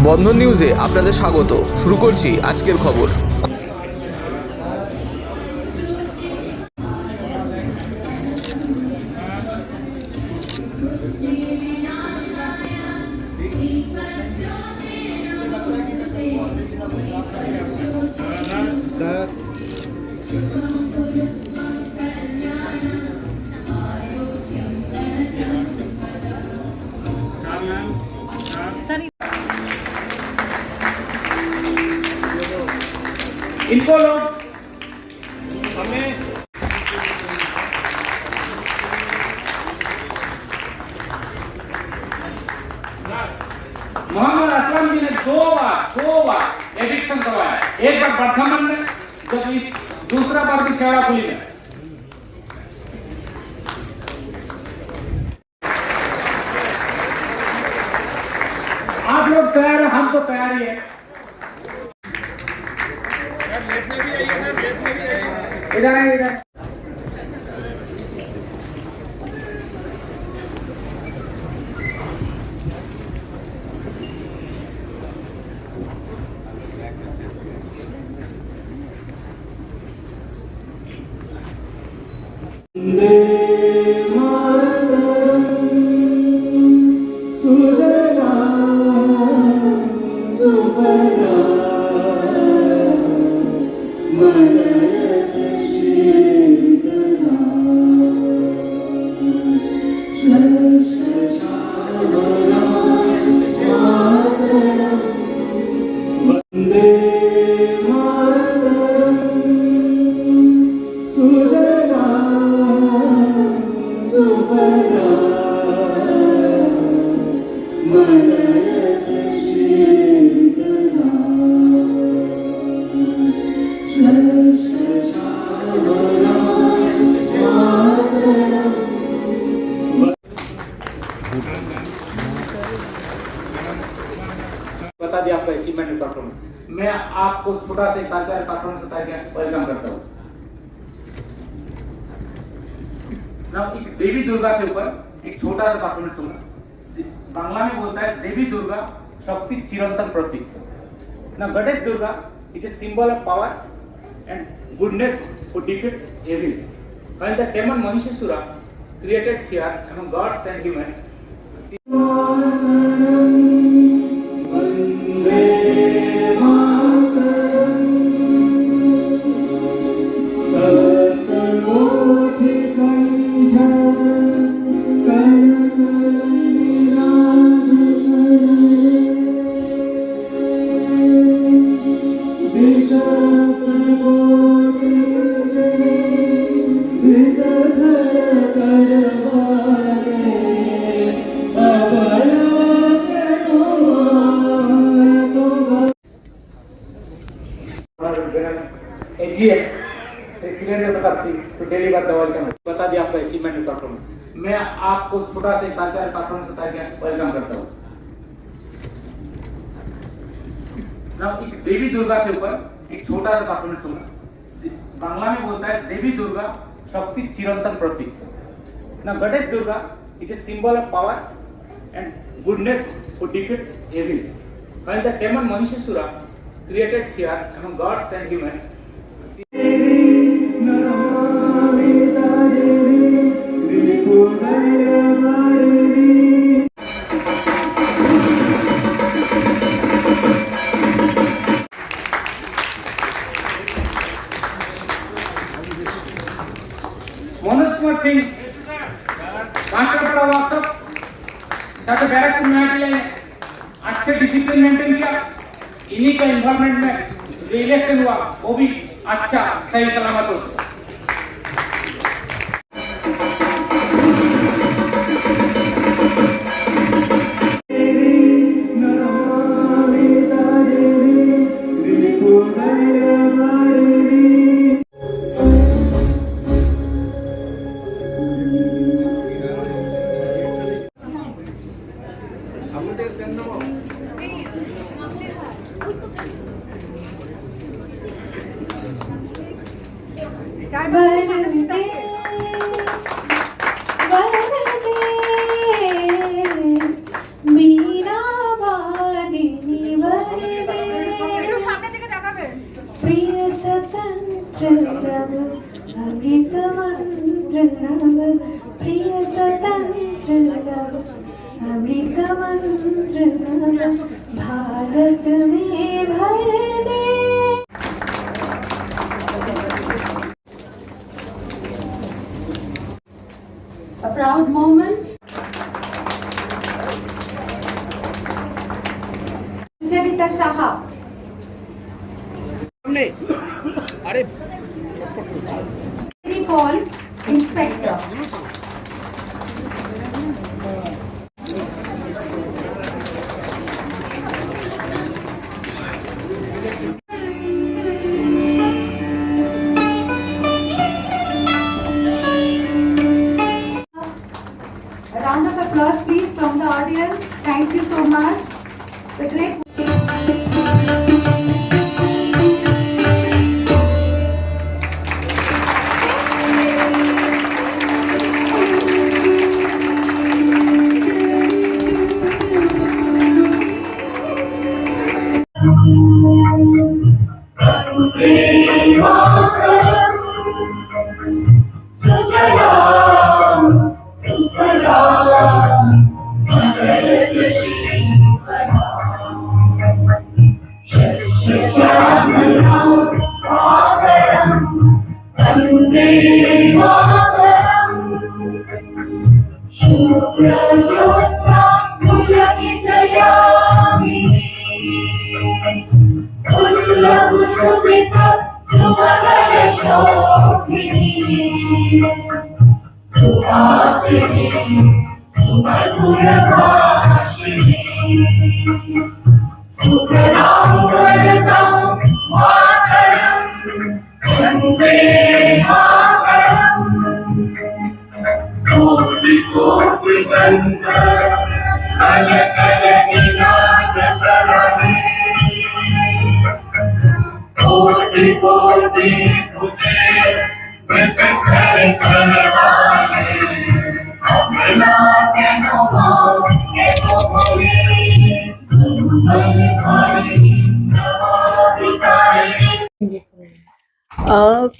বন্ধন নিউজে আপনাদের স্বাগত। শুরু করছি আজকের খবর। इनको लोग हमें मोहम्मद असलम जी ने दो बार एडिक्शन करवाया। एक बार बर्धमान में, जब दूसरा बार भी शेरापुली में। आप लोग तैयार हैं, हम तो तैयारी है। इधर है, इधर बता दिया आपका अचीवमेंट एंड परफॉर्मेंस। मैं आपको छोटा सा एक कल्चरल परफॉर्मेंस बता के वेलकम करता हूँ। एक देवी दुर्गा के ऊपर एक छोटा सा परफॉर्मेंस होगा। बांग्ला में बोलता है देवी दुर्गा शक्ति चिरंतन प्रतीक। ना goddess Durga is a symbol of power and goodness who defeats evil. When the demon Mahishasura created fear among gods and humans, बता दिया आपका अचीवमेंट एंड परफॉर्मेंस। मैं आपको छोटा सा कल्चरल परफॉर्मेंस बता के वेलकम करता हूँ। एक देवी दुर्गा के ऊपर एक छोटा सा परफॉर्मेंस होगा। बांग्ला में बोलता है देवी दुर्गा शक्ति चिरंतन प्रतीक। ना goddess Durga is a symbol of power and goodness who defeats evil. When the demon Mahishasura created fear among gods and humans, Manoj Kumar Singh Kanchrapara वास्तव साथ बैरक में अच्छे डिसिप्लिन मेंटेन किया। इन्हीं का इन्वॉल्वमेंट में जो इलेक्शन हुआ वो भी अच्छा सही सलामत हो। नव अमृत मंत्र नव प्रिय स्वतंत्र नव अमृत मंत्र नव भारत में भर दे। A proud moment. Janita Shaha. अरे Paul, Inspector. A round of applause, please, from the audience. Thank you so much. It's a great.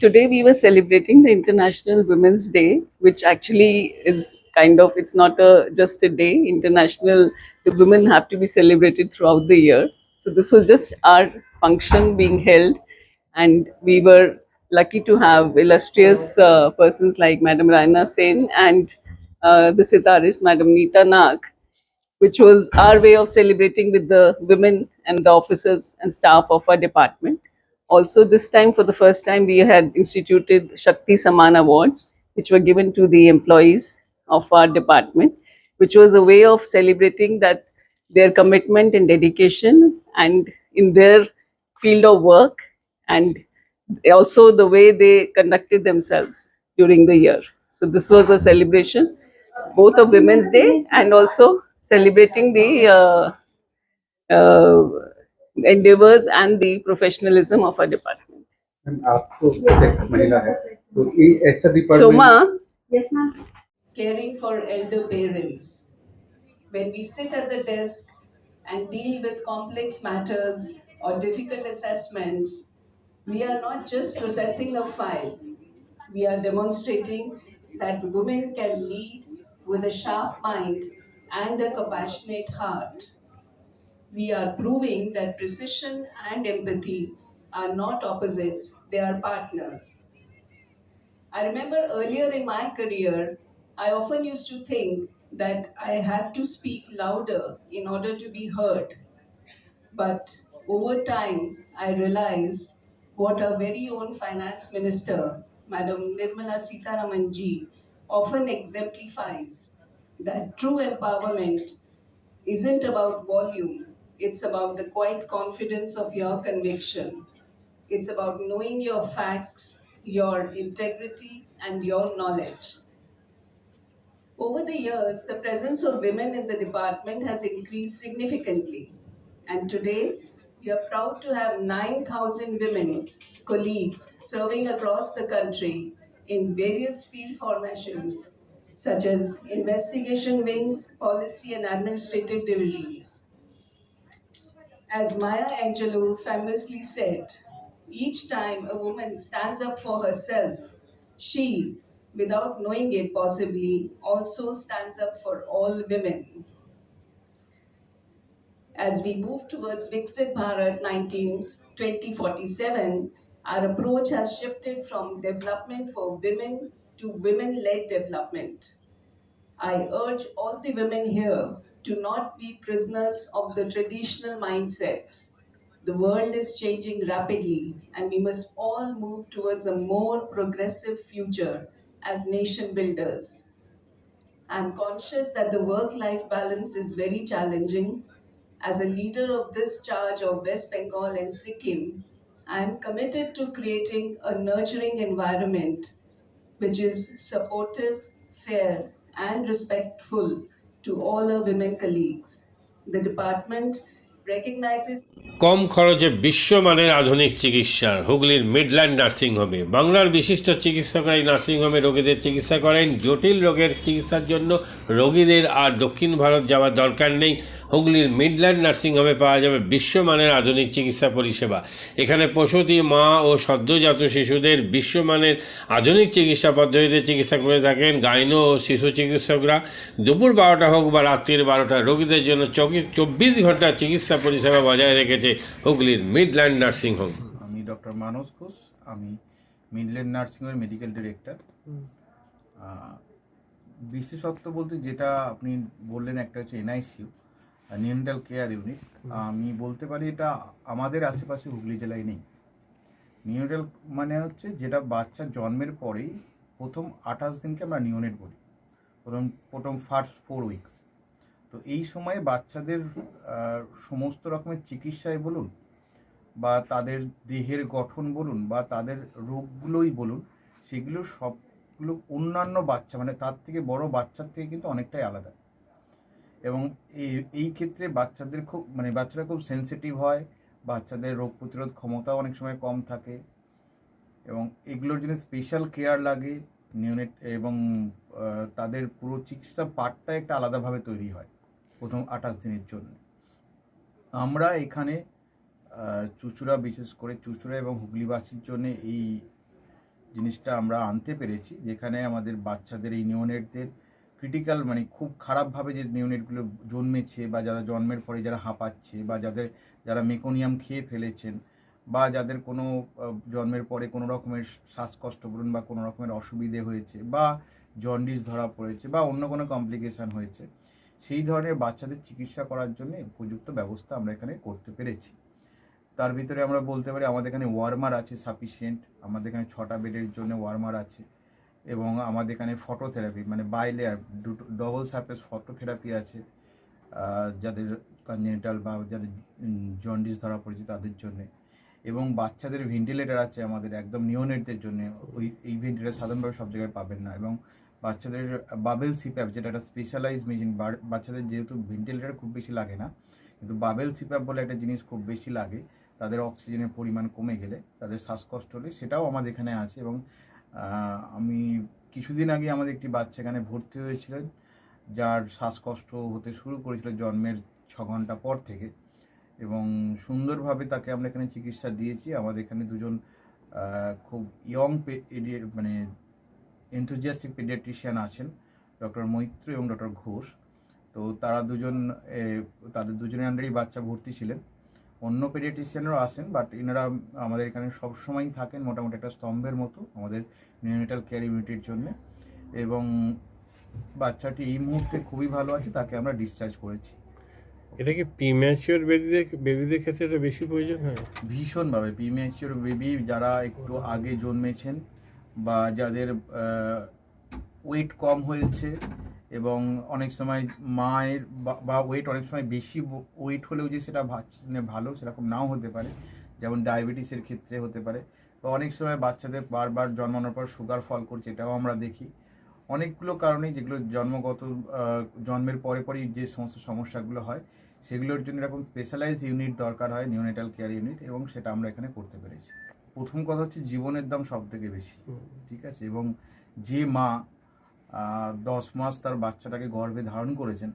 Today we were celebrating the International Women's Day, which actually is kind of, it's not just a day. International, the women have to be celebrated throughout the year. So this was just our function being held, and we were lucky to have illustrious persons like Madam Raina Sen and the sitarist Madam Neeta Nag, which was our way of celebrating with the women and the officers and staff of our department. Also, this time, for the first time, we had instituted Shakti Saman Awards, which were given to the employees of our department, which was a way of celebrating that their commitment and dedication and in their field of work, and also the way they conducted themselves during the year. So this was a celebration both of Women's Day and also celebrating the endeavors and the professionalism of our department. Ma'am, आप तो एक महिला है तो ये ऐसा department Shoma, Yes, ma'am. caring for elder parents. When we sit at the desk and deal with complex matters or difficult assessments, we are not just processing a file, we are demonstrating that women can lead with a sharp mind and a compassionate heart. We are proving that precision and empathy are not opposites, they are partners. I remember earlier in my career, I often used to think that I had to speak louder in order to be heard. But over time, I realized what our very own finance minister, Madam Nirmala Sitharaman ji, often exemplifies, that true empowerment isn't about volume, it's about the quiet confidence of your conviction. It's about knowing your facts, your integrity, and your knowledge. Over the years, the presence of women in the department has increased significantly. And today, we are proud to have 9,000 women colleagues serving across the country in various field formations, such as investigation wings, policy, and administrative divisions. As Maya Angelou famously said, Each time a woman stands up for herself, she, without knowing it possibly, also stands up for all women. As we move towards Viksit Bharat 2047, our approach has shifted from development for women to women-led development. I urge all the women here to not be prisoners of the traditional mindsets. The world is changing rapidly, and we must all move towards a more progressive future as nation builders. I'm conscious that the work life balance is very challenging. As a leader of this charge of West Bengal and Sikkim, I am committed to creating a nurturing environment which is supportive, fair, and respectful to all our women colleagues. The department recognizes কম খরচে বিশ্বমানের আধুনিক চিকিৎসার হুগলির Midland নার্সিংহোমে বাংলার বিশিষ্ট চিকিৎসকরা এই নার্সিংহোমে রোগীদের চিকিৎসা করেন। জটিল রোগের চিকিৎসার জন্য রোগীদের আর দক্ষিণ ভারত যাওয়ার দরকার নেই। হুগলির মিডল্যান্ড নার্সিংহোমে পাওয়া যাবে বিশ্বমানের আধুনিক চিকিৎসা পরিষেবা। এখানে প্রসূতি মা ও সদ্যজাত শিশুদের বিশ্বমানের আধুনিক চিকিৎসা পদ্ধতিতে চিকিৎসা করে থাকেন গাইনো ও শিশু চিকিৎসকরা। দুপুর 12টা হোক বা রাত্রির 12টা, রোগীদের জন্য 24 ঘন্টা চিকিৎসা পরিষেবা বজায় রেখেছে হুগলির মিডল্যান্ড নার্সিং হোম। আমি ডক্টর মানস ঘোষ, আমি মিডল্যান্ড নার্সিং হোমের মেডিকেল ডিরেক্টর। বিশেষত্ব বলতে যেটা আপনি বললেন, একটা হচ্ছে এনআইসিইউ, নিউনেটাল কেয়ার ইউনিট। আমি বলতে পারি এটা আমাদের আশেপাশে হুগলি জেলায় নেই। নিউনেটাল মানে হচ্ছে যেটা বাচ্চা জন্মের পরেই প্রথম 28 দিনকে আমরা নিউনেট বলি, প্রথম ফার্স্ট 4 উইকস। তো এই সময়ে বাচ্চাদের সমস্ত রকমের চিকিৎসায় বলুন বা তাদের দেহের গঠন বলুন বা তাদের রোগগুলোই বলুন, সেগুলো সবগুলো অন্যান্য বাচ্চা মানে তার থেকে বড় বাচ্চার থেকে কিন্তু অনেকটাই আলাদা। এবং এই ক্ষেত্রে বাচ্চারা খুব সেন্সিটিভ হয়, বাচ্চাদের রোগ প্রতিরোধ ক্ষমতাও অনেক সময় কম থাকে এবং এগুলোর জন্য স্পেশাল কেয়ার লাগে নিউনেট, এবং তাদের পুরো চিকিৎসা পার্টটা একটা আলাদাভাবে তৈরি হয় প্রথম 28 দিনের জন্য। আমরা এখানে চুঁচুড়া, বিশেষ করে চুঁচুড়া এবং হুগলিবাসীর জন্য এই জিনিসটা আমরা আনতে পেরেছি, যেখানে আমাদের বাচ্চাদের এই নিউনেটদের ক্রিটিক্যাল মানে খুব খারাপভাবে যে নিউনেটগুলো জন্মেছে বা যারা জন্মের পরে যারা হাঁপাচ্ছে বা যারা মেকোনিয়াম খেয়ে ফেলেছেন বা যাদের কোনো জন্মের পরে কোনো রকমের শ্বাসকষ্ট বলুন বা কোনো রকমের অসুবিধে হয়েছে বা জন্ডিস ধরা পড়েছে বা অন্য কোনো কমপ্লিকেশান হয়েছে, সেই ধরনের বাচ্চাদের চিকিৎসা করার জন্য উপযুক্ত ব্যবস্থা আমরা এখানে করতে পেরেছি। তার ভিতরে আমরা বলতে পারি আমাদের এখানে ওয়ার্মার আছে সাফিসিয়েন্ট, আমাদের এখানে 6টা বেডের জন্য ওয়ার্মার আছে এবং আমাদের এখানে ফটোথেরাপি মানে বাইলেয়ার ডবল সারফেস ফটোথেরাপি আছে যাদের কনজেনিটাল বা যাদের জন্ডিস ধরা পড়েছে তাদের জন্যে, এবং বাচ্চাদের ভেন্টিলেটার আছে আমাদের একদম নিওনেটদের জন্য। এই ভেন্টিলেটার সাধারণভাবে সব জায়গায় পাবেন না, এবং বাচ্চাদের বাবেল সিপ্যাপ যেটা একটা স্পেশালাইজ মেশিন, বাচ্চাদের যেহেতু ভেন্টিলেটার খুব বেশি লাগে না, কিন্তু বাবেল সিপ্যাপ বলে একটা জিনিস খুব বেশি লাগে তাদের অক্সিজেনের পরিমাণ কমে গেলে, তাদের শ্বাসকষ্ট হলে, সেটাও আমাদের এখানে আছে। এবং আমি কিছুদিন আগে আমাদের একটি বাচ্চা এখানে ভর্তি হয়েছিলেন যার শ্বাসকষ্ট হতে শুরু করেছিল জন্মের 6 ঘন্টা পর থেকে, এবং সুন্দরভাবে তাকে আমরা এখানে চিকিৎসা দিয়েছি। আমাদের এখানে দুজন খুব ইয়ং মানে এনথুজিয়াস্টিক পেডিয়াট্রিশিয়ান আছেন, ডক্টর মৈত্র এবং ডক্টর ঘোষ। তো তাদের দুজনের আন্ডারেই বাচ্চা ভর্তি ছিলেন। অন্য পেডিয়াট্রিশিয়ানরাও আসেন, বাট এনারা আমাদের এখানে সবসময়ই থাকেন মোটামুটি একটা স্তম্ভের মতো আমাদের নিউনেটাল কেয়ার ইউনিটের জন্য। এবং বাচ্চাটি এই মুহূর্তে খুবই ভালো আছে, তাকে আমরা ডিসচার্জ করেছি। এটা কি প্রিম্যাচিওর বেবিদের ক্ষেত্রে এটা বেশি প্রয়োজন হয়? ভীষণভাবে প্রিম্যাচিওর বেবি যারা একটু আগে জন্মেছেন বা যাদের ওয়েট কম হয়েছে, এবং অনেক সময় মায়ের বা ওয়েট অনেক সময় বেশি ওয়েট হলেও যে সেটা ভালো সেরকম নাও হতে পারে, যেমন ডায়াবেটিসের ক্ষেত্রে হতে পারে, বা অনেক সময় বাচ্চাদের বারবার জন্মানোর পর সুগার ফল করছে, এটাও আমরা দেখি। অনেকগুলো কারণেই যেগুলো জন্মের পরেই যে সমস্ত সমস্যাগুলো হয় সেগুলোর জন্য এরকম স্পেশালাইজড ইউনিট দরকার হয়, নিউনেটাল কেয়ার ইউনিট, এবং সেটা আমরা এখানে করতে পেরেছি। প্রথম কথা হচ্ছে জীবনের দাম সব থেকে বেশি, ঠিক আছে, এবং যে মা 10 মাস তার বাচ্চাটাকে গর্ভে ধারণ করেছেন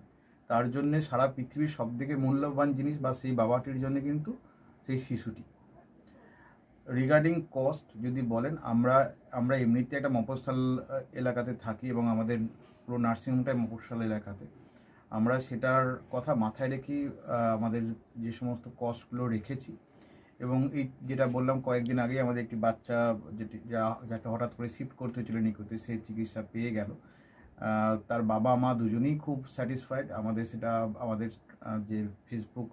তার জন্যে সারা পৃথিবীর সব থেকে মূল্যবান জিনিস বা সেই বাবাটির জন্য কিন্তু সেই শিশুটি। রিগার্ডিং কস্ট যদি বলেন, আমরা এমনিতে একটা মফস্বল এলাকাতে থাকি এবং আমাদের পুরো নার্সিংহোমটাই মফস্বল এলাকাতে। আমরা সেটার কথা মাথায় রেখেই আমাদের যে সমস্ত কস্টগুলো রেখেছি। এবং এই যেটা বললাম, কয়েকদিন আগেই আমাদের একটি বাচ্চা যাকে হঠাৎ করে শিফট করতে হয়েছিল নিকুতে, সেই চিকিৎসা পেয়ে গেল। তার বাবা মা দুজনেই খুব স্যাটিসফাইড। আমাদের যে ফেসবুক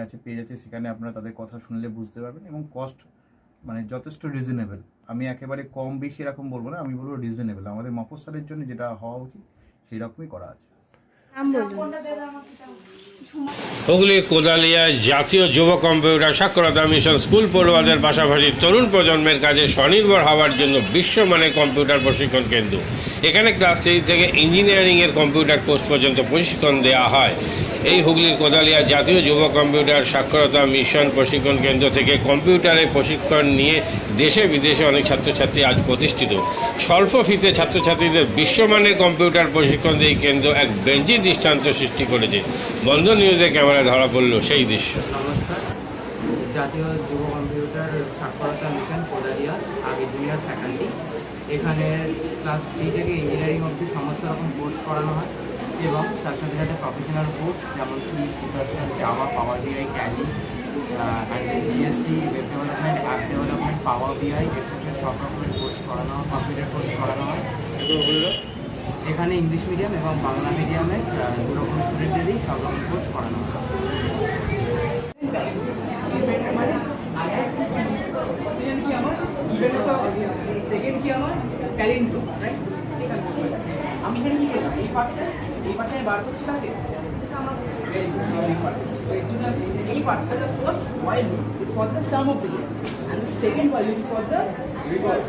আছে, পেজ আছে, সেখানে আপনারা তাদের কথা শুনলে বুঝতে পারবেন। এবং কস্ট মানে যথেষ্ট রিজনেবল। আমি একেবারে কম বেশি এরকম বলবো না, আমি বলবো রিজনেবল। আমাদের মফস্বলের জন্য যেটা হওয়া উচিত সেই রকমই করা আছে। হুগলির কোদালিয়া জাতীয় যুব কম্পিউটার সাক্ষরতা মিশন স্কুল পড়ুয়াদের পাশাপাশি তরুণ প্রজন্মের কাজে স্বনির্ভর হওয়ার জন্য বিশ্বমানের কম্পিউটার প্রশিক্ষণ কেন্দ্র। এখানে ক্লাস 3 থেকে ইঞ্জিনিয়ারিংয়ের কম্পিউটার কোর্স পর্যন্ত প্রশিক্ষণ দেওয়া হয়। এই হুগলির কোদালিয়া জাতীয় যুব কম্পিউটার সাক্ষরতা মিশন প্রশিক্ষণ কেন্দ্র থেকে কম্পিউটারের প্রশিক্ষণ নিয়ে দেশে বিদেশে অনেক ছাত্রছাত্রী আজ প্রতিষ্ঠিত। স্বল্প ফিতে ছাত্রছাত্রীদের বিশ্বমানের কম্পিউটার প্রশিক্ষণ দিয়ে এই কেন্দ্র এক বেঞ্চি দৃষ্টান্ত সৃষ্টি করেছে। বন্ধন নিউজে ক্যামেরায় ধরা পড়ল সেই দৃশ্য। নমস্কার, জাতীয় যুব কম্পিউটার সাক্ষরতা মিশন কোদালিয়া, আমি জুনিয়র ফ্যাকাল্টি। এখানে ক্লাস 3 থেকে ইঞ্জিনিয়ারিং অবধি সমস্ত রকম কোর্স করানো হয় এবং তার সাথে সাথে প্রফেশনাল কোর্স যেমন সি++, Java, Power BI, Tally, GST, web development, app development, Power BI etcetera সব রকমের কোর্স করানো হয়, কম্পিউটার কোর্স করানো হয়। এখানে ইংলিশ মিডিয়াম এবং বাংলা মিডিয়ামে দু রকম স্টুডেন্টদেরই সব রকম কোর্স করানো হয়। সেকেন্ড কি আমার ট্যালেন্ট, রাইট? আমি এখানে কি করলাম, এই পার্টটা বার করছি তাকে আমার এই পার্টটা the first while loop is for the sum of the digits and the second while loop is for the reverse.